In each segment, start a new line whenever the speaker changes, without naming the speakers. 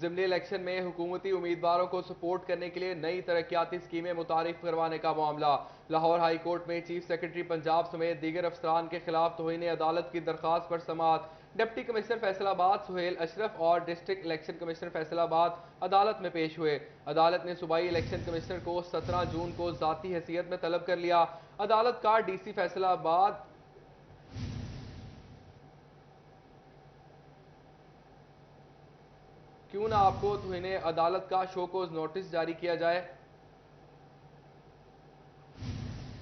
ज़िमनी election में हुकूमती उम्मीदवारों को सपोर्ट करने के लिए नई तरक्याती स्कीमें मुतारिफ करवाने का मामला। लाहौर हाई कोर्ट में चीफ सेक्रेटरी पंजाब समेत दीगर अफसरान के खिलाफ तौहीन अदालत की दरख्वास्त पर समाअत। डिप्टी कमिश्नर फैसलाबाद सुहेल अशरफ और डिस्ट्रिक्ट इलेक्शन कमिश्नर फैसलाबाद अदालत में पेश हुए। अदालत ने सूबाई इलेक्शन कमिश्नर को 17 जून को जाती हैसियत में तलब कर लिया। अदालत का DC फैसलाबाद क्यों ना आपको तौहीन अदालत का शोकोज नोटिस जारी किया जाए।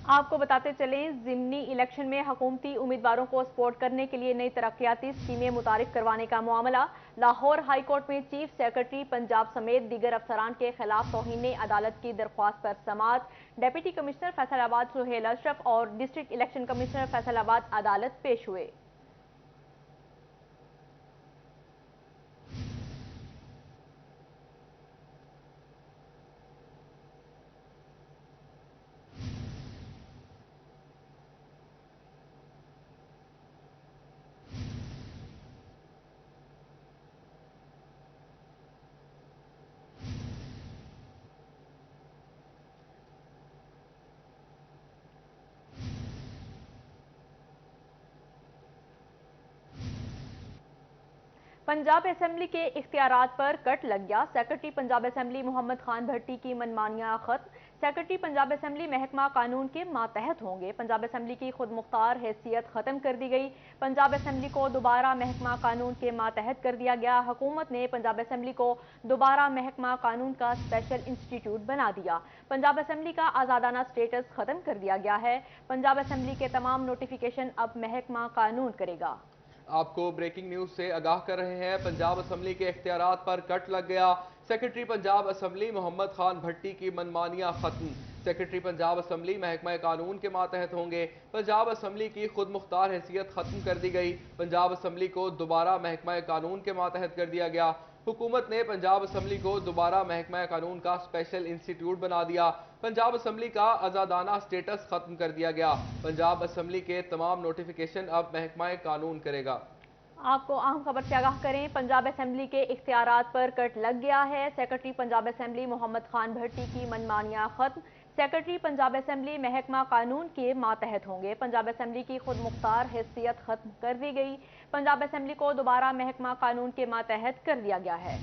आपको बताते चलें, ज़िमनी इलेक्शन में हुकूमती उम्मीदवारों को सपोर्ट करने के लिए नई तरक्याती स्कीमें मुतारिफ करवाने का मामला। लाहौर हाई कोर्ट में चीफ सेक्रेटरी पंजाब समेत दीगर अफसरान के खिलाफ तौहीन अदालत की दरख्वास्त पर समाअत। डिप्टी कमिश्नर फैसलाबाद सुहेल अशरफ और डिस्ट्रिक्ट इलेक्शन कमिश्नर फैसलाबाद अदालत पेश हुए। पंजाब असेंबली के इख्तियारात पर कट लग गया। सेक्रेटरी पंजाब असेंबली मोहम्मद खान भट्टी की मनमानियां खत्म। सेक्रेटरी पंजाब असेंबली महकमा कानून के मातहत होंगे। पंजाब असेंबली की खुद मुख्तार हैसियत खत्म कर दी गई। पंजाब असेंबली को दोबारा महकमा कानून के मातहत कर दिया गया। हुकूमत ने पंजाब असेंबली को दोबारा महकमा कानून का स्पेशल इंस्टीट्यूट बना दिया। पंजाब असेंबली का आज़ादाना स्टेटस खत्म कर दिया गया है। पंजाब असेंबली के तमाम नोटिफिकेशन अब महकमा कानून करेगा।
आपको ब्रेकिंग न्यूज से आगाह कर रहे हैं। पंजाब असम्बली के इख्तियारात पर कट लग गया। सेक्रेटरी पंजाब असम्बली मोहम्मद खान भट्टी की मनमानियां खत्म। सेक्रेटरी पंजाब असम्बली महकमा कानून के मातहत होंगे। पंजाब असम्बली की खुद मुख्तार हैसियत खत्म कर दी गई। पंजाब असम्बली को दोबारा महकमा कानून के मातहत कर दिया गया। हुकूमत ने पंजाब असम्बली को दोबारा महकमा कानून का स्पेशल इंस्टीट्यूट बना दिया। पंजाब असम्बली का आज़ादाना स्टेटस खत्म कर दिया गया। पंजाब असम्बली के तमाम नोटिफिकेशन अब महकमा कानून करेगा।
आपको अहम खबर से आगाह करें, पंजाब असेंबली के इख्तियारात पर कट लग गया है। सेक्रेटरी पंजाब असेंबली मोहम्मद खान भट्टी की मनमानियां खत्म। सेक्रेटरी पंजाब असेंबली महकमा कानून के मातहत होंगे। पंजाब असेंबली की खुद मुख्तार हैसियत खत्म कर दी गई। पंजाब असेंबली को दोबारा महकमा कानून के मातहत कर दिया गया है।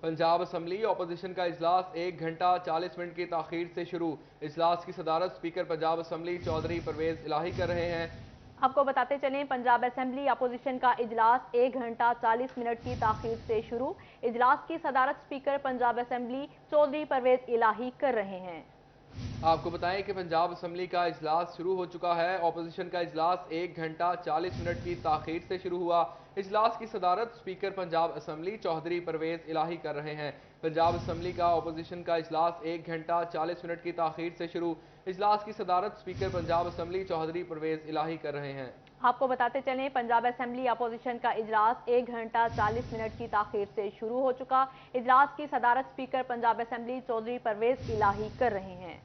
पंजाब असम्बली अपोजिशन का इजलास 1 घंटा 40 मिनट की ताखीर से शुरू। इजलास की सदारत स्पीकर पंजाब असम्बली चौधरी परवेज इलाही कर रहे हैं।
आपको बताते चलें, पंजाब असेंबली अपोजिशन का इजलास 1 घंटा 40 मिनट की ताखीर से शुरू। इजलास की सदारत स्पीकर पंजाब असेंबली चौधरी परवेज इलाही कर रहे हैं।
आपको बताएं कि पंजाब असम्बली का इजलास शुरू हो चुका है। अपोजिशन का इजलास 1 घंटा 40 मिनट की ताखीर से शुरू हुआ। इजलास की सदारत स्पीकर पंजाब असम्बली चौधरी परवेज इलाही कर रहे हैं। पंजाब असम्बली का अपोजिशन का इजलास 1 घंटा 40 मिनट की ताखीर से शुरू। इजलास की सदारत स्पीकर पंजाब असम्बली चौधरी परवेज इलाही कर रहे हैं।
आपको बताते चलें, पंजाब असेंबली अपोजिशन का इजलास 1 घंटा 40 मिनट की ताखीर से शुरू हो चुका। इजलास की सदारत स्पीकर पंजाब असेंबली चौधरी परवेज इलाही कर रहे हैं।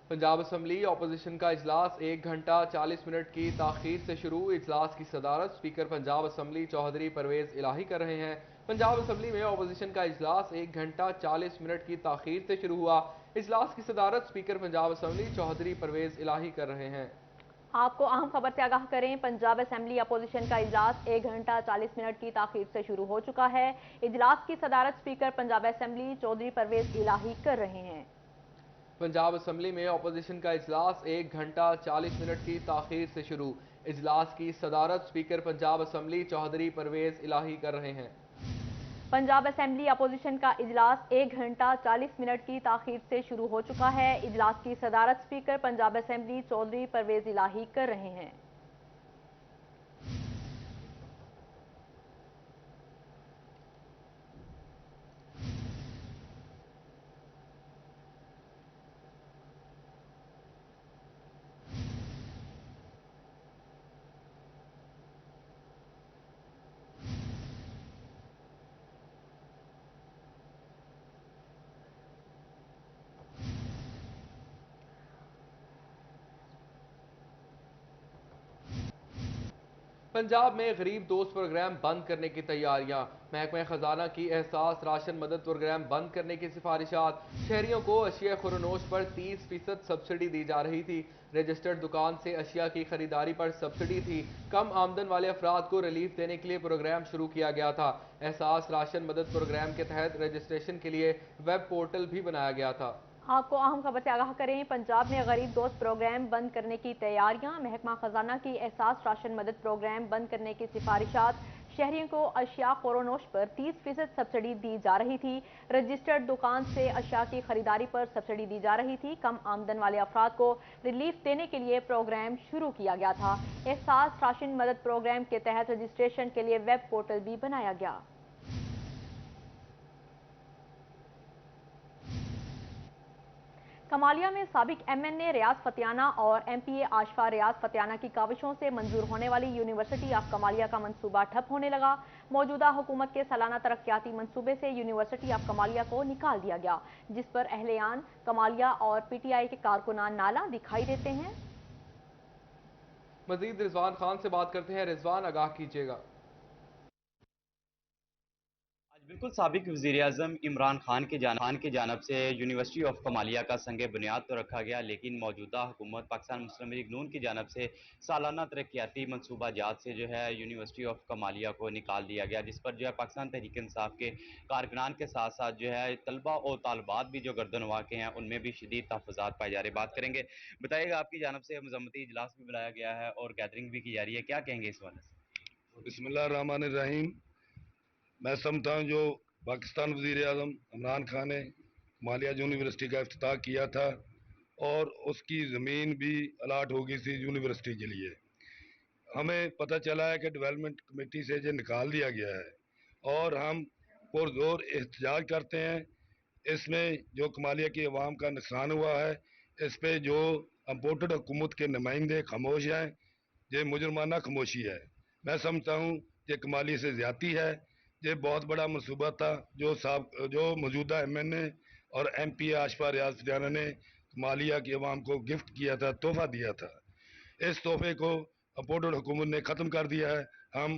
पंजाब असम्बली अपोजिशन का इजलास 1 घंटा 40 मिनट की ताखीर से शुरू। इजलास की सदारत स्पीकर पंजाब असम्बली चौधरी परवेज इलाही कर रहे हैं। पंजाब असम्बली में अपोजिशन का इजलास 1 घंटा 40 मिनट की ताखीर से शुरू हुआ। इजलास की सदारत स्पीकर पंजाब असम्बली चौधरी परवेज इलाही कर रहे हैं।
आपको अहम खबर से आगाह करें, पंजाब असेंबली अपोजिशन का इजलास 1 घंटा 40 मिनट की ताखीर से शुरू हो चुका है। इजलास की सदारत स्पीकर पंजाब असेंबली चौधरी परवेज इलाही कर रहे हैं।
पंजाब असम्बली में अपोजिशन का इजलास 1 घंटा 40 मिनट की ताखीर से शुरू। इजलास की सदारत स्पीकर पंजाब असम्बली चौधरी परवेज इलाही कर रहे हैं।
पंजाब असेंबली अपोजिशन का इजलास 1 घंटा 40 मिनट की ताखीर से शुरू हो चुका है। इजलास की सदारत स्पीकर पंजाब असेंबली चौधरी परवेज इलाही कर रहे हैं।
पंजाब में गरीब दोस्त प्रोग्राम बंद करने की तैयारियां। महकमा खजाना की एहसास राशन मदद प्रोग्राम बंद करने की सिफारिशात। शहरियों को अशिया खुरनोश पर 30% सब्सिडी दी जा रही थी। रजिस्टर्ड दुकान से अशिया की खरीदारी पर सब्सिडी थी। कम आमदन वाले अफराद को रिलीफ देने के लिए प्रोग्राम शुरू किया गया था। एहसास राशन मदद प्रोग्राम के तहत रजिस्ट्रेशन के लिए वेब पोर्टल भी बनाया गया था।
आपको अहम खबर से आगाह करें, पंजाब में गरीब दोस्त प्रोग्राम बंद करने की तैयारियां। महकमा खजाना की एहसास राशन मदद प्रोग्राम बंद करने की सिफारिशात। शहरियों को अशिया कोरोनोश पर 30% सब्सिडी दी जा रही थी। रजिस्टर्ड दुकान से अशिया की खरीदारी पर सब्सिडी दी जा रही थी। कम आमदन वाले अफराद को रिलीफ देने के लिए प्रोग्राम शुरू किया गया था। एहसास राशन मदद प्रोग्राम के तहत रजिस्ट्रेशन के लिए वेब पोर्टल भी बनाया गया। कमालिया में साबिक MNA रियाज फतियाना और MPA आशफा रियाज फतियाना की काविशों से मंजूर होने वाली यूनिवर्सिटी ऑफ कमालिया का मंसूबा ठप होने लगा। मौजूदा हुकूमत के सालाना तरक्याती मंसूबे से यूनिवर्सिटी ऑफ कमालिया को निकाल दिया गया, जिस पर अहलियान कमालिया और PTI के कारकुनान नाला दिखाई देते हैं।
मजीद रिजवान खान से बात करते हैं। रिजवान, आगाह कीजिएगा।
बिल्कुल साबिक वज़ीर-ए-आज़म इमरान खान की जानब से यूनिवर्सिटी ऑफ कमालिया का संग बुनियाद तो रखा गया, लेकिन मौजूदा हुकूमत पाकिस्तान मुस्लिम लीग नून की जानब से सालाना तरक्याती मनसूबा जात से जो है यूनिवर्सिटी ऑफ कमालिया को निकाल दिया गया, जिस पर जो है पाकिस्तान तहरीक इंसाफ के कारकुनान के साथ साथ जो है तलबा और तालबात भी जो गर्दनवा के हैं उनमें भी शदीद तहफ़्फ़ुज़ात पाए जा रहे। बात करेंगे, बताइएगा आपकी जानब से मज़म्मती इजलास भी बुलाया गया है और गैदरिंग भी की जा रही है, क्या कहेंगे इस हवाले से?
बिस्मिल्लाहिर्रहमानिर्रहीम। मैं समझता हूँ जो पाकिस्तान वज़ीर आज़म इमरान खान ने मालिया यूनिवर्सिटी का इफ्तिताह किया था और उसकी ज़मीन भी अलाट हो गई थी यूनिवर्सिटी के लिए। हमें पता चला है कि डेवलपमेंट कमेटी से जो निकाल दिया गया है और हम पुरजोर एहतजाज करते हैं। इसमें जो कमालिया की अवाम का नुकसान हुआ है, इस पे जो इम्पोर्टेड हुकूमत के नुमाइंदे खामोश हैं, ये मुजरमाना खामोशी है। मैं समझता हूँ कि कमाली से ज़्यादती है। ये बहुत बड़ा मनसूबा था जो मौजूदा MNA और MPA आशफा रियाज फतियाना ने कमालिया की अवाम को गिफ्ट किया था, तोहफा दिया था। इस तोहफे को इम्पोर्टेड हुकूमत ने ख़त्म कर दिया है। हम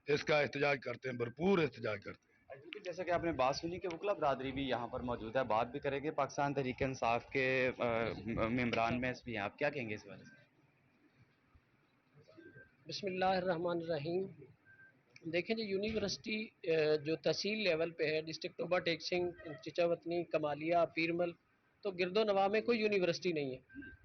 इसका एहतजाज करते हैं, भरपूर एहतजाज करते हैं।
जैसा कि आपने बात सुनी कि वकला बरादरी भी यहाँ पर मौजूद है, बात भी करेंगे। पाकिस्तान तहरीक इंसाफ के मेम्बरान में भी हैं, आप क्या कहेंगे इस बारे में?
बिस्मिल्लाहिर्रहमानिर्रहीम। देखें जी, यूनिवर्सिटी जो तहसील लेवल पे है, डिस्ट्रिक्ट टोबा टेक सिंह, चिचावतनी, कमालिया, पीरमल, तो गिरदो नवा में कोई यूनिवर्सिटी नहीं है।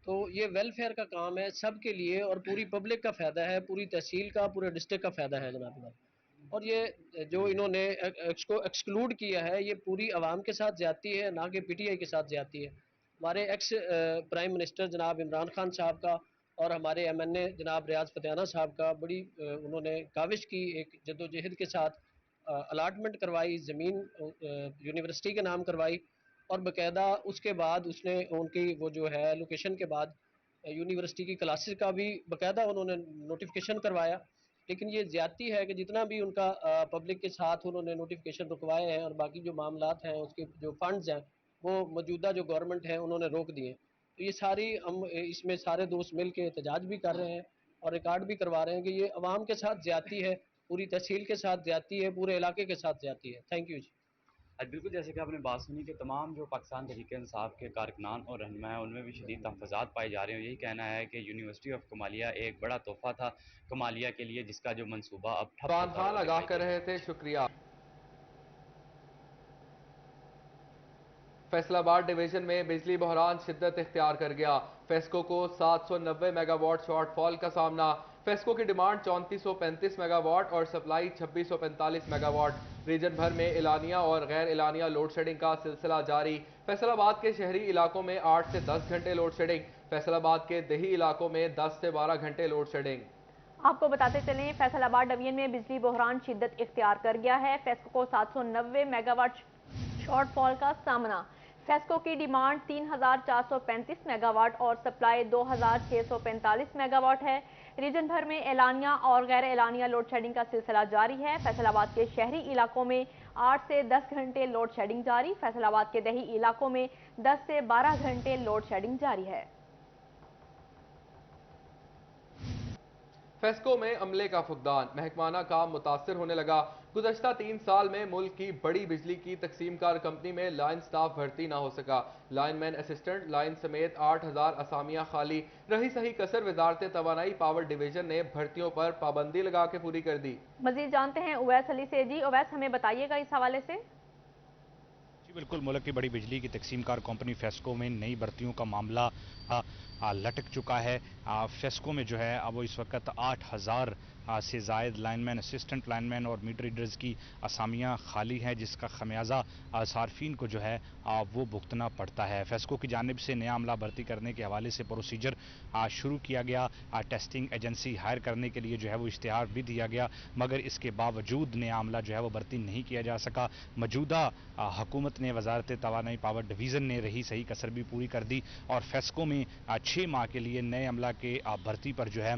तो ये वेलफेयर का काम है सब के लिए और पूरी पब्लिक का फ़ायदा है, पूरी तहसील का, पूरे डिस्ट्रिक्ट का फ़ायदा है जनाब। और ये जो इन्होंने इसको एक्सक्लूड किया है, ये पूरी आवाम के साथ ज़्यादती है, ना कि PTI के साथ ज़्यादती है। हमारे एक्स प्राइम मिनिस्टर जनाब इमरान खान साहब का और हमारे MNA जनाब रियाज फतियाना साहब का बड़ी उन्होंने काविश की, एक जद्दोजहद के साथ अलाटमेंट करवाई, ज़मीन यूनिवर्सिटी के नाम करवाई और बाकायदा उसके बाद उसने उनकी वो जो है लोकेशन के बाद यूनिवर्सिटी की क्लासेस का भी बाकायदा उन्होंने नोटिफिकेशन करवाया। लेकिन ये ज़्यादती है कि जितना भी उनका पब्लिक के साथ उन्होंने नोटिफिकेशन रुकवाए हैं और बाकी जो मामलात हैं, उसके जो फंड्स हैं, वो मौजूदा जो गवर्नमेंट है उन्होंने रोक दिए। तो ये सारी हम इसमें सारे दोस्त मिल के एहतजाज भी कर रहे हैं और रिकॉर्ड भी करवा रहे हैं कि ये अवाम के साथ ज़्यादती है, पूरी तहसील के साथ ज़्यादती है, पूरे इलाके के साथ ज़्यादती है। थैंक यू जी।
बिल्कुल, जैसे कि आपने बात सुनी कि तमाम जो पाकिस्तान तहरीक इंसाफ के कारकुनान और रहनुमा हैं उनमें भी शदीद तहफ़्फ़ुज़ात पाए जा रहे हैं। यही कहना है कि यूनिवर्सिटी ऑफ कमालिया एक बड़ा तोहफ़ा था कमालिया के लिए, जिसका जो मनसूबा अब ठप
इरफान
होता
खान
हुआ
आगाह
दिखाई
कर
दे रहा
रहे
है।
थे, शुक्रिया। फैसलाबाद डिवीजन में बिजली बहरान शिद्दत इख्तियार कर गया। फेस्को को 790 मेगावाट शॉर्टफॉल का सामना। फेस्को की डिमांड 3435 मेगावाट और सप्लाई 2645 मेगावाट। रीजन भर में एलानिया और गैर एलानिया लोड शेडिंग का सिलसिला जारी। फैसलाबाद के शहरी इलाकों में 8 से 10 घंटे लोड शेडिंग। फैसलाबाद के देही इलाकों में 10 से 12 घंटे लोड शेडिंग।
आपको बताते चलें, फैसलाबाद डिवीजन में बिजली बहरान शिद्दत इख्तियार कर गया है। फेस्को को 790 मेगावाट शॉर्टफॉल का सामना। फेस्को की डिमांड 3435 मेगावाट और सप्लाई 2645 मेगावाट है। रीजन भर में एलानिया और गैर एलानिया लोड शेडिंग का सिलसिला जारी है। फैसलाबाद के शहरी इलाकों में 8 से 10 घंटे लोड शेडिंग जारी। फैसलाबाद के दही इलाकों में 10 से 12 घंटे लोड शेडिंग जारी है।
फेस्को में अमले का फुकदान, महकमाना काम मुतासर होने लगा। गुज़श्ता 3 साल में मुल्क की बड़ी बिजली की तकसीमकार कंपनी में लाइन स्टाफ भर्ती ना हो सका। लाइनमैन असिस्टेंट लाइन समेत 8000 असामियां खाली रही। सही कसर वजारत तवानाई पावर डिवीजन ने भर्तियों पर पाबंदी लगा के पूरी कर दी।
मजीद जानते हैं उवैस अली से। जी उवैस, हमें बताइएगा इस हवाले से।
जी बिल्कुल, मुल्क की बड़ी बिजली की तकसीमकार कंपनी फेस्को में नई भर्तियों का मामला लटक चुका है। फेस्को में जो है अब वो इस वक्त 8000 से जायद लाइनमैन, असिस्टेंट लाइनमैन और मीटर रीडर्स की असामियाँ खाली हैं, जिसका खमियाजा सार्फिन को जो है वो भुगतना पड़ता है। फेस्को की जानिब से नया अमला भर्ती करने के हवाले से प्रोसीजर शुरू किया गया। टेस्टिंग एजेंसी हायर करने के लिए जो है वो इश्तिहार भी दिया गया, मगर इसके बावजूद नया अमला जो है वो भर्ती नहीं किया जा सका। मौजूदा हुकूमत ने वजारत तवानाई पावर डिवीज़न ने रही सही कसर भी पूरी कर दी और फेस्को में 6 माह के लिए नए अमला के भर्ती पर जो है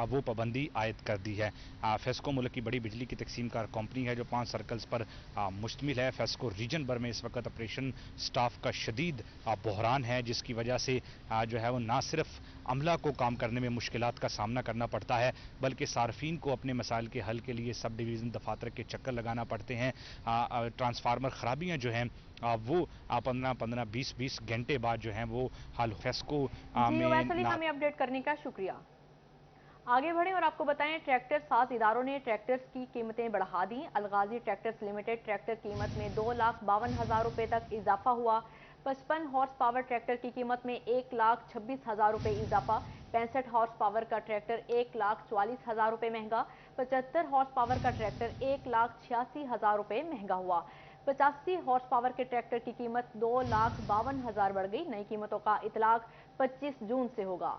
वो पाबंदी आयद कर दी है। फेस्को मुल्क की बड़ी बिजली की तकसीमकार कंपनी है जो 5 सर्कल्स पर मुश्तमिल है। फेस्को रीजन भर में इस वक्त ऑपरेशन स्टाफ का शदीद बहरान है, जिसकी वजह से जो है वो ना सिर्फ अमला को काम करने में मुश्किलात का सामना करना पड़ता है, बल्कि सार्फिन को अपने मसाइल के हल के लिए सब डिवीज़न दफातर के चक्कर लगाना पड़ते हैं। ट्रांसफार्मर खराबियाँ जो हैं वो 15-20 घंटे बाद जो हैं वो हाल फेस्को
जी उवैस अली,
में
हमें अपडेट करने का शुक्रिया। आगे बढ़ें और आपको बताएं, ट्रैक्टर साज इदारों ने ट्रैक्टर्स की कीमतें बढ़ा दी। अलगाजी ट्रैक्टर्स लिमिटेड ट्रैक्टर कीमत में 2,52,000 रुपए तक इजाफा हुआ। 55 हॉर्स पावर ट्रैक्टर की कीमत में 1,26,000 रुपए इजाफा। 65 हॉर्स पावर का ट्रैक्टर 1,44,000 रुपए महंगा। 75 हॉर्स पावर का ट्रैक्टर 1,86,000 रुपए महंगा हुआ। 85 हॉर्स पावर के ट्रैक्टर की कीमत 2,52,000 बढ़ गई। नई कीमतों का इतलाक 25 जून से होगा।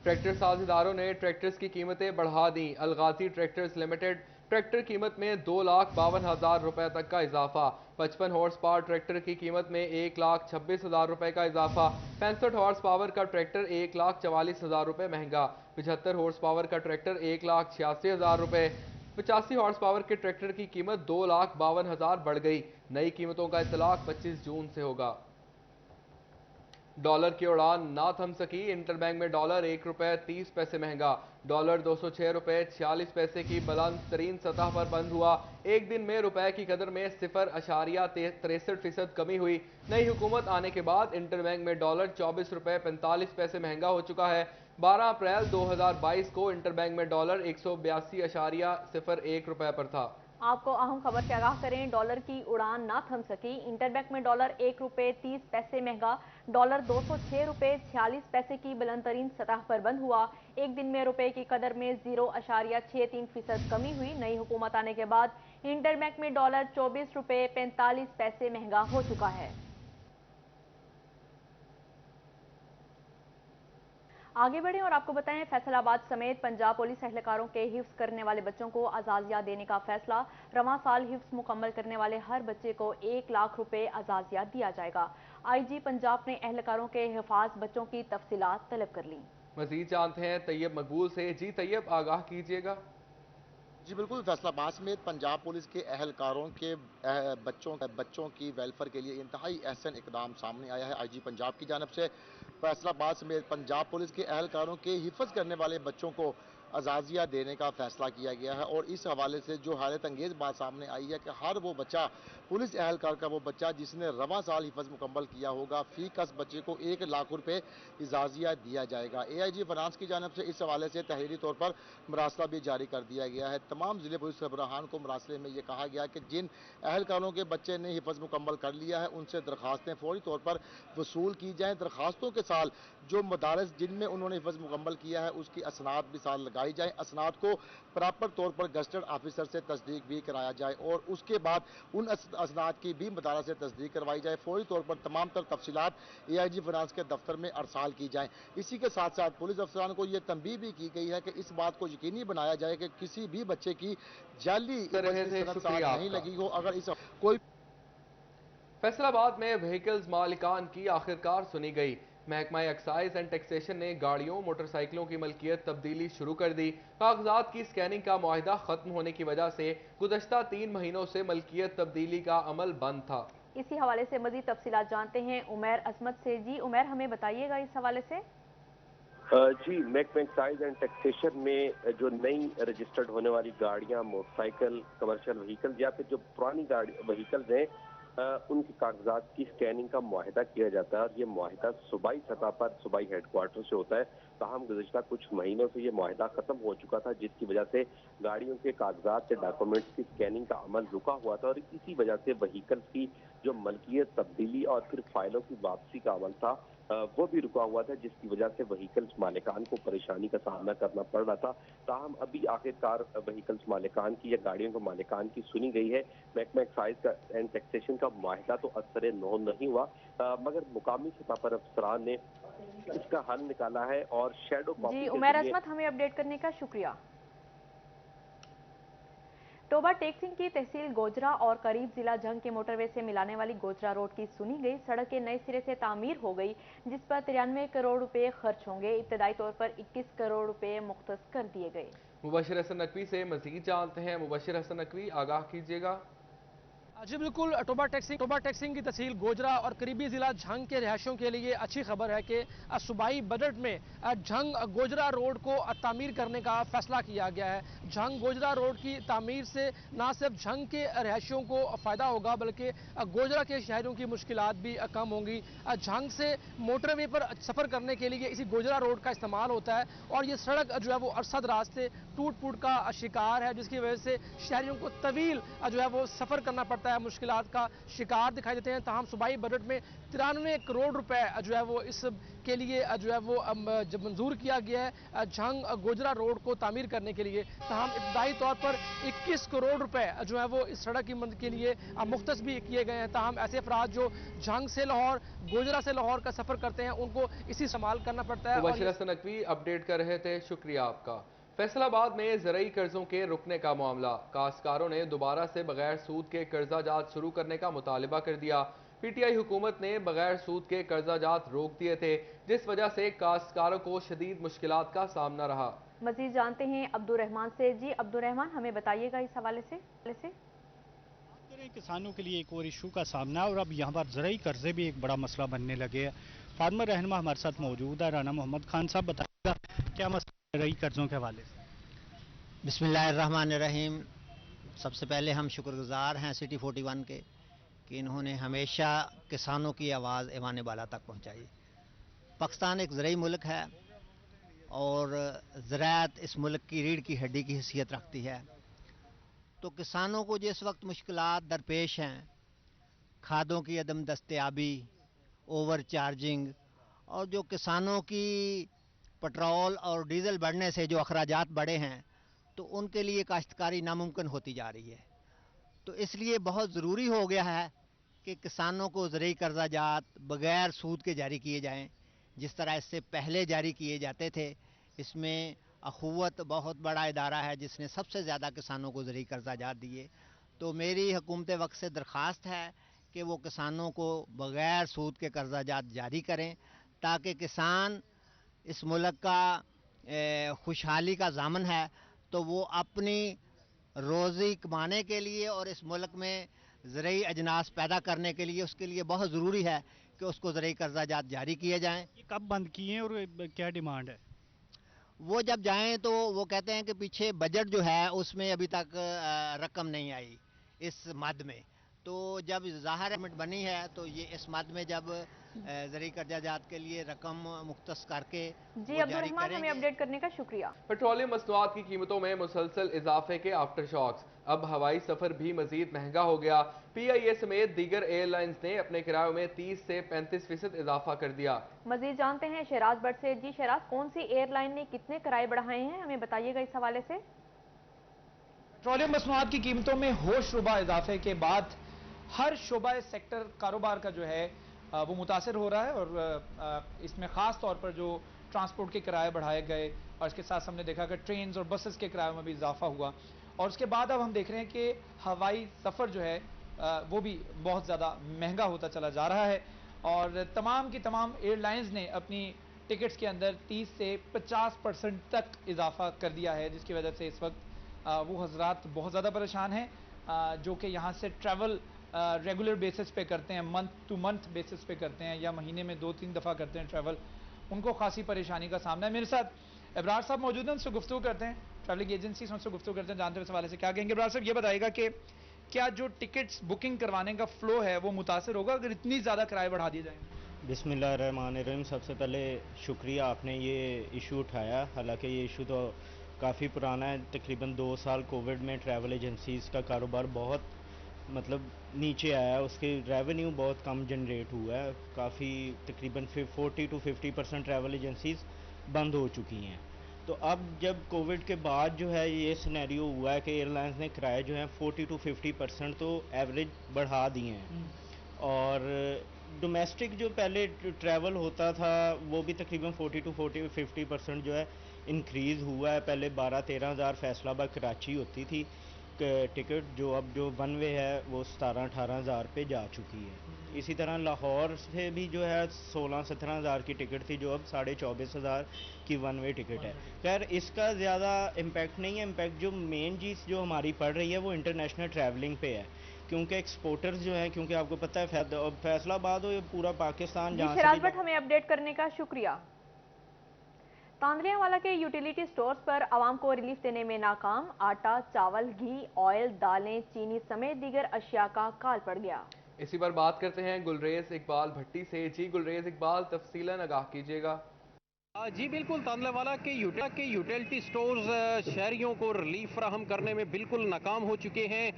ट्रैक्टर साझेदारों ने ट्रैक्टर्स की कीमतें बढ़ा दी। अलगाजी ट्रैक्टर्स लिमिटेड ट्रैक्टर कीमत में 2,52,000 रुपए तक का इजाफा। 55 हॉर्स पावर ट्रैक्टर की कीमत में 1,26,000 रुपए का इजाफा। 65 हॉर्स पावर का ट्रैक्टर 1,44,000 रुपए महंगा। 75 हॉर्स पावर का ट्रैक्टर 1,86,000 रुपए। 85 हॉर्स पावर के ट्रैक्टर की कीमत 2,52,000 बढ़ गई। नई कीमतों का इतलाक 25 जून से होगा। डॉलर की उड़ान ना थम सकी। इंटरबैंक में डॉलर 1 रुपए 30 पैसे महंगा। डॉलर 206 रुपए 46 पैसे की बुलंद तरीन सतह पर बंद हुआ। एक दिन में रुपए की कदर में 0.63% कमी हुई। नई हुकूमत आने के बाद इंटरबैंक में डॉलर 24 रुपए 45 पैसे महंगा हो चुका है। 12 अप्रैल 2022 को इंटरबैंक में डॉलर 182.01 रुपए पर था।
आपको अहम खबर से आगाह करें, डॉलर की उड़ान ना थम सकी। इंटरबैंक में डॉलर 1 रुपए 30 पैसे महंगा। डॉलर 206 रुपए 46 पैसे की बुलंद तरीन सतह पर बंद हुआ। एक दिन में रुपए की कदर में 0.63% कमी हुई। नई हुकूमत आने के बाद इंटरबैंक में डॉलर 24 रुपए 45 पैसे महंगा हो चुका है। आगे बढ़ें और आपको बताएं, फैसलाबाद समेत पंजाब पुलिस एहलकारों के हिफ्ज करने वाले बच्चों को अजाजिया देने का फैसला। रवां साल हिफ्ज मुकम्मल करने वाले हर बच्चे को 1 लाख रुपए अजाजिया दिया जाएगा। IG पंजाब ने एहलकारों के हिफाज बच्चों की तफसीलात तलब कर ली।
मजीद जानते हैं तैयब मकबूल से। जी तैयब, आगाह कीजिएगा।
जी बिल्कुल, फैसलाबाद समेत पंजाब पुलिस के एहलकारों के बच्चों की वेलफेयर के लिए इंतहाई अहसन इकदाम सामने आया है। IG पंजाब की जानब से फैसलाबाद समेत पंजाब पुलिस के एहलकारों के हिफज करने वाले बच्चों को अजाजिया देने का फैसला किया गया है। और इस हवाले से जो हैरत अंगेज़ बात सामने आई है कि हर वो बच्चा, पुलिस एहलकार का वो बच्चा जिसने रवां साल हिफज मुकम्मल किया होगा, फी कस बच्चे को 1 लाख रुपए इजाजिया दिया जाएगा। AIG फाइनेंस की जानब से इस हवाले से तहरीरी तौर पर मरासला भी जारी कर दिया गया है। तमाम जिले पुलिस सरबराहान को मरासले में ये कहा गया कि जिन एहलकारों के बच्चे ने हिफज मुकम्मल कर लिया है उनसे दरखास्तें फौरी तौर पर वसूल की जाएँ। दरखास्तों के साथ जो मदारस जिनमें उन्होंने हिफज मुकम्मल किया है उसकी असनाद भी साथ लगाई जाए। असनाद को प्रॉपर तौर पर गस्टेड ऑफिसर से तस्दीक भी कराया जाए और उसके बाद उन असनाद की भी मदारस से तस्दीक करवाई जाए। फौरी तौर पर तमाम तर तफसीलात AIG फाइनेंस के दफ्तर में अरसाल की जाए। इसी के साथ साथ पुलिस अफसरान को यह तंबीह भी की गई है कि इस बात को यकीनी बनाया जाए कि किसी भी बच्चे की जाली नहीं लगी हो। अगर इस कोई
फैसलाबाद में व्हीकल्स मालिकान की आखिरकार सुनी गई। महकमा एक्साइज एंड टैक्सेशन ने गाड़ियों मोटरसाइकिलों की मलकियत तब्दीली शुरू कर दी। कागजात की स्कैनिंग का मुआहिदा खत्म होने की वजह से गुज़श्ता 3 महीनों से मलकियत तब्दीली का अमल बंद था।
इसी हवाले से मजीद तफसीलात जानते हैं उमैर अजमत से। जी उमैर, हमें बताइएगा इस हवाले से।
जी, मैहकमा एक्साइज एंड टैक्सेशन में जो नई रजिस्टर्ड होने वाली गाड़ियां, मोटरसाइकिल, कमर्शियल व्हीकल या फिर जो पुरानी गाड़ी व्हीकल्स हैं, उनके कागजात की स्कैनिंग का मुआहिदा किया जाता है और ये मुआहिदा सूबाई सतह पर सूबाई हेडक्वार्टर से होता है। ताहम गुज़िश्ता कुछ महीनों से ये मुआहिदा खत्म हो चुका था, जिसकी वजह से गाड़ियों के कागजात से डॉक्यूमेंट्स की स्कैनिंग का अमल रुका हुआ था और इसी वजह से व्हीकल्स की जो मलकियत तब्दीली और फिर फाइलों की वापसी का अमल था, वो भी रुका हुआ था, जिसकी वजह से व्हीकल्स मालिकान को परेशानी का सामना करना पड़ रहा था। ताहम अभी आखिरकार व्हीकल्स मालिकान की या गाड़ियों के मालिकान की सुनी गई है। महकमा एक्साइज का एंड टैक्सेशन का मुआहिदा तो असर नौ नहीं हुआ, मगर मुकामी सतह पर अफसरान ने इसका हल निकाला है और शैडो कॉपी
जी
के
उमैर
जरिए
असमत, हमें अपडेट करने का शुक्रिया। टोबा टेक्सिंग की तहसील गोजरा और करीब जिला जंग के मोटरवे से मिलाने वाली गोजरा रोड की सुनी गई। सड़क के नए सिरे से तामीर हो गई, जिस पर 93 करोड़ रुपए खर्च होंगे। इब्तदाई तौर पर 21 करोड़ रुपए मुख्तस कर दिए गए।
मुबशिर हसन नकवी से मजीद जानते हैं। मुबशिर हसन नकवी, आगाह कीजिएगा।
जी बिल्कुल, टोबा टैक्सिंग की तहसील गोजरा और करीबी जिला झंग के रहायशियों के लिए अच्छी खबर है कि सूबाई बजट में झंग गोजरा रोड को तामीर करने का फैसला किया गया है। झंग गोजरा रोड की तामीर से न सिर्फ झंग के रहायशियों को फ़ायदा होगा, बल्कि गोजरा के शहरों की मुश्किलात भी कम होंगी। झंग से मोटरवे पर सफ़र करने के लिए इसी गोजरा रोड का इस्तेमाल होता है और ये सड़क जो है वो अरसद रास्ते टूट फूट का शिकार है, जिसकी वजह से शहरियों को तवील जो है वो सफ़र करना पड़ता है, मुश्किलात का शिकार दिखाई देते हैं। ताहम सूबाई बजट में 93 करोड़ रुपए जो है वो इस के लिए जो है वो जब मंजूर किया गया है झंग गोजरा रोड को तामीर करने के लिए। ताहम इब्तदाई तौर पर 21 करोड़ रुपए जो है वो इस सड़क की मदद के लिए मुख्तस भी किए गए हैं। ताहम ऐसे अफराद जो झंग से लाहौर, गोजरा से लाहौर का सफ़र करते हैं, उनको इसी इस्तेमाल करना पड़ता है।
मुबशिर हसन नकवी अपडेट कर रहे थे, शुक्रिया आपका। फैसलाबाद में ज़रई कर्जों के रुकने का मामला, काश्तकारों ने दोबारा से बगैर सूद के कर्जा जात शुरू करने का मुतालिबा कर दिया। पीटीआई हुकूमत ने बगैर सूद के कर्जा जात रोक दिए थे, जिस वजह से काश्तकारों को शदीद मुश्किलात का सामना रहा।
मजीद जानते हैं अब्दुर्रहमान से। जी अब्दुर्रहमान, हमें बताइएगा इस हवाले से।
किसानों के लिए एक और इशू का सामना और अब यहाँ पर ज़रई कर्जे भी एक बड़ा मसला बनने लगे हैं। फार्मर रहनुमा हमारे साथ मौजूद है, राना मोहम्मद खान साहब, बताइएगा क्या मसला ज़रई कर्जों के हवाले से।
बिस्मिल्लाहिर्रहमानिर्रहीम। सबसे पहले हम शुक्रगुजार हैं सिटी 41 के कि इन्होंने हमेशा किसानों की आवाज़ ऐवान बाला तक पहुँचाई। पाकिस्तान एक ज़रई मुल्क है और ज़राअत इस मुल्क की रीढ़ की हड्डी की हैसियत रखती है। तो किसानों को जिस वक्त मुश्किलात दरपेश हैं, खादों की अदम दस्तयाबी, ओवर चार्जिंग और जो किसानों की पेट्रोल और डीज़ल बढ़ने से जो अखराजात बढ़े हैं, तो उनके लिए काश्तकारी नामुमकिन होती जा रही है। तो इसलिए बहुत ज़रूरी हो गया है कि किसानों को ज़रई कर्जा जात बग़ैर सूद के जारी किए जाएं, जिस तरह इससे पहले जारी किए जाते थे। इसमें अखुवत बहुत बड़ा इदारा है जिसने सबसे ज़्यादा किसानों को ज़रई कर्जा जात दिए। तो मेरी हुकूमत वक्त से दरख्वास्त है कि वो किसानों को बग़ैर सूद के कर्जा जात जारी करें, ताकि किसान इस मुल्क का खुशहाली का ज़ामन है, तो वो अपनी रोज़ी कमाने के लिए और इस मुल्क में ज़रई अजनास पैदा करने के लिए उसके लिए बहुत ज़रूरी है कि उसको ज़रई कर्जा जात जारी किए जाएँ।
ये कब बंद किए हैं और क्या डिमांड है?
वो जब जाएं तो वो कहते हैं कि पीछे बजट जो है उसमें अभी तक रकम नहीं आई इस मद में। तो जब ज़ाहिर बनी है तो ये इस मद में जब ज़रई कर्जा जात के लिए रकम मुख्तस करके
जी अब्दुर्रहमान, हमें अपडेट करने का शुक्रिया।
पेट्रोलियम मसनूआत की कीमतों में मुसलसल इजाफे के आफ्टर शॉक्स, अब हवाई सफर भी मजीद महंगा हो गया। PIA समेत दीगर एयरलाइंस ने अपने किरायों में 30 से 35% इजाफा कर दिया।
मजीद जानते हैं शहराज भट्ट से। जी शहराज, कौन सी एयरलाइन ने कितने किराए बढ़ाए हैं, हमें बताइएगा इस हवाले से।
पेट्रोलियम मसनूआत की कीमतों में होशरुबा इजाफे के बाद हर शोबा सेक्टर कारोबार का जो है वो मुतासर हो रहा है और इसमें ख़ास तौर पर जो ट्रांसपोर्ट के किराए बढ़ाए गए और इसके साथ हमने देखा कि ट्रेन और बसेस के किरायों में भी इजाफा हुआ। और उसके बाद अब हम देख रहे हैं कि हवाई सफ़र जो है वो भी बहुत ज़्यादा महंगा होता चला जा रहा है और तमाम की तमाम एयरलाइंस ने अपनी टिकट्स के अंदर 30 से 50% तक इजाफा कर दिया है, जिसकी वजह से इस वक्त वो हजरात बहुत ज़्यादा परेशान हैं जो कि यहाँ से ट्रैवल रेगुलर बेसिस पे करते हैं, मंथ टू मंथ बेसिस पे करते हैं या महीने में 2-3 दफ़ा करते हैं ट्रैवल।
उनको खासी परेशानी का सामना है। मेरे साथ इब्रार साहब मौजूद हैं, उनसे गुफ्तगू करते हैं, ट्रैवलिंग एजेंसी से उनसे गुफ्तगू करते हैं, जानते हैं इस हवाले से क्या कहेंगे। इब्रार साहब ये बताइएगा कि क्या जो टिकट्स बुकिंग करवाने का फ्लो है वो मुतासर होगा अगर इतनी ज़्यादा किराए बढ़ा दिए जाएंगे?
बिस्मिल्लाहिर्रहमानिर्रहीम। सबसे पहले शुक्रिया आपने ये इशू उठाया। हालांकि ये इशू तो काफ़ी पुराना है, तकरीबन 2 साल कोविड में ट्रैवल एजेंसीज़ का कारोबार बहुत मतलब नीचे आया है, उसके रेवेन्यू बहुत कम जनरेट हुआ है। काफ़ी तकरीबन 40 to 50% ट्रैवल एजेंसीज़ बंद हो चुकी हैं। तो अब जब कोविड के बाद जो है ये सिनेरियो हुआ है कि एयरलाइंस ने किराए जो हैं 40 to 50% तो एवरेज बढ़ा दिए हैं। और डोमेस्टिक जो पहले ट्रैवल होता था वो भी तकरीबन 40 to 50% जो है इंक्रीज़ हुआ है। पहले 12-13 हज़ार फैसलाबाद कराची होती थी टिकट, जो अब जो वन वे है वो 17-18 हज़ार पे जा चुकी है। इसी तरह लाहौर से भी जो है 16-17 हज़ार की टिकट थी, जो अब 24,5 हज़ार की वन वे टिकट है। खैर इसका ज़्यादा इम्पैक्ट नहीं है। इम्पैक्ट जो मेन चीज़ जो हमारी पड़ रही है वो इंटरनेशनल ट्रैवलिंग पे है, क्योंकि एक्सपोर्टर्स जो हैं, क्योंकि आपको पता है फैसलाबाद हो या पूरा पाकिस्तान जहाँ
सिराज भट्ट, हमें अपडेट करने का शुक्रिया। तांदलियावाला के यूटिलिटी स्टोर्स पर आवाम को रिलीफ देने में नाकाम। आटा, चावल, घी, ऑयल, दालें, चीनी समेत दीगर अशिया का काल पड़ गया।
इसी पर बात करते हैं गुलरेज इकबाल भट्टी से। जी गुलरेज इकबाल, तफसीलन आगाह कीजिएगा।
जी बिल्कुल, तांदलावाला के यूटिलिटी स्टोर्स शहरियों को रिलीफ फराहम करने में बिल्कुल नाकाम हो चुके हैं।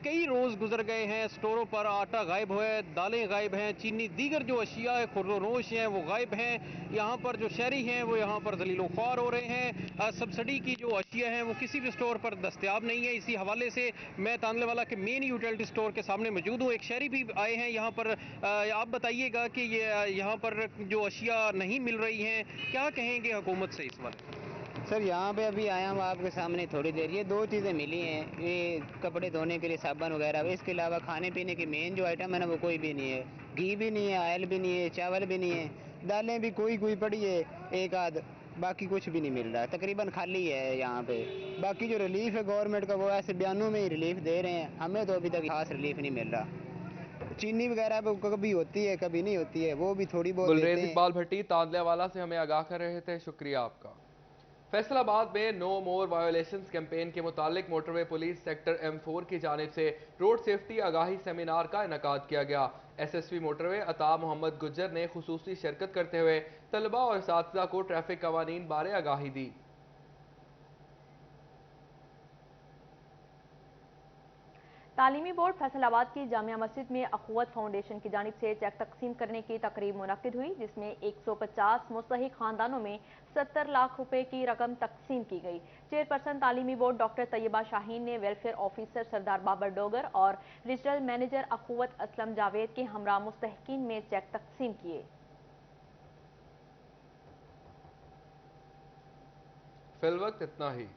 कई रोज़ गुजर गए हैं, स्टोरों पर आटा गायब है, दालें गायब हैं, चीनी दीगर जो अशिया है खुर्दोनोश हैं वो गायब हैं। यहाँ पर जो शहरी हैं वो यहाँ पर जलीलो ख्वार हो रहे हैं। सब्सिडी की जो अशिया हैं वो किसी भी स्टोर पर दस्तयाब नहीं है। इसी हवाले से मैं तांदलावाला के मेन यूटिलिटी स्टोर के सामने मौजूद हूँ। एक शहरी भी आए हैं यहाँ पर। आप बताइएगा कि ये यहाँ पर जो अशिया नहीं मिल रही हैं, क्या कहेंगे हुकूमत से इस वक्त?
सर यहाँ पे अभी आया हूँ आपके सामने थोड़ी देर, ये 2 चीज़ें मिली हैं, ये कपड़े धोने के लिए साबुन वगैरह। इसके अलावा खाने पीने की मेन जो आइटम है ना वो कोई भी नहीं है। घी भी नहीं है, ऑयल भी नहीं है, चावल भी नहीं है, दालें भी कोई पड़ी है एक आध, बाकी कुछ भी नहीं मिल रहा। तकरीबन खाली है यहाँ पे। बाकी जो रिलीफ है गवर्नमेंट का वो ऐसे बयानों में ही रिलीफ दे रहे हैं, हमें तो अभी तक खास रिलीफ नहीं मिल रहा। चीनी वगैरह कभी होती है कभी नहीं होती है, वो भी थोड़ी बहुत
गुलरेज इकबाल भट्टी तांदलियावाला से हमें आगाह कर रहे थे, शुक्रिया आपका। फैसलाबाद में नो मोर वायोलेशंस कैंपेन के मुतालिक मोटरवे पुलिस सेक्टर M4 की जानिब से रोड सेफ्टी आगाही सेमिनार का इनेकाद किया गया। SSP मोटरवे अता मोहम्मद गुज्जर ने खुसूसी शिरकत करते हुए तलबा और असातिज़ा को ट्रैफिक कवानीन बारे आगाही दी।
तालीमी बोर्ड फैसलाबाद की जामिया मस्जिद में अखुवत फाउंडेशन की जानिब से चेक तकसीम करने की तकरीब मुनक्किद हुई, जिसमें 150 मुस्तहिक खानदानों में 70 लाख रुपए की रकम तकसीम की गई। चेयरपर्सन तालीमी बोर्ड डॉक्टर तैयबा शाहीन ने वेलफेयर ऑफिसर सरदार बाबर डोगर और रीजनल मैनेजर अखुवत असलम जावेद के हमरा मुस्तहिकीन में चेक तकसीम किए।
फिलवक्त इतना ही।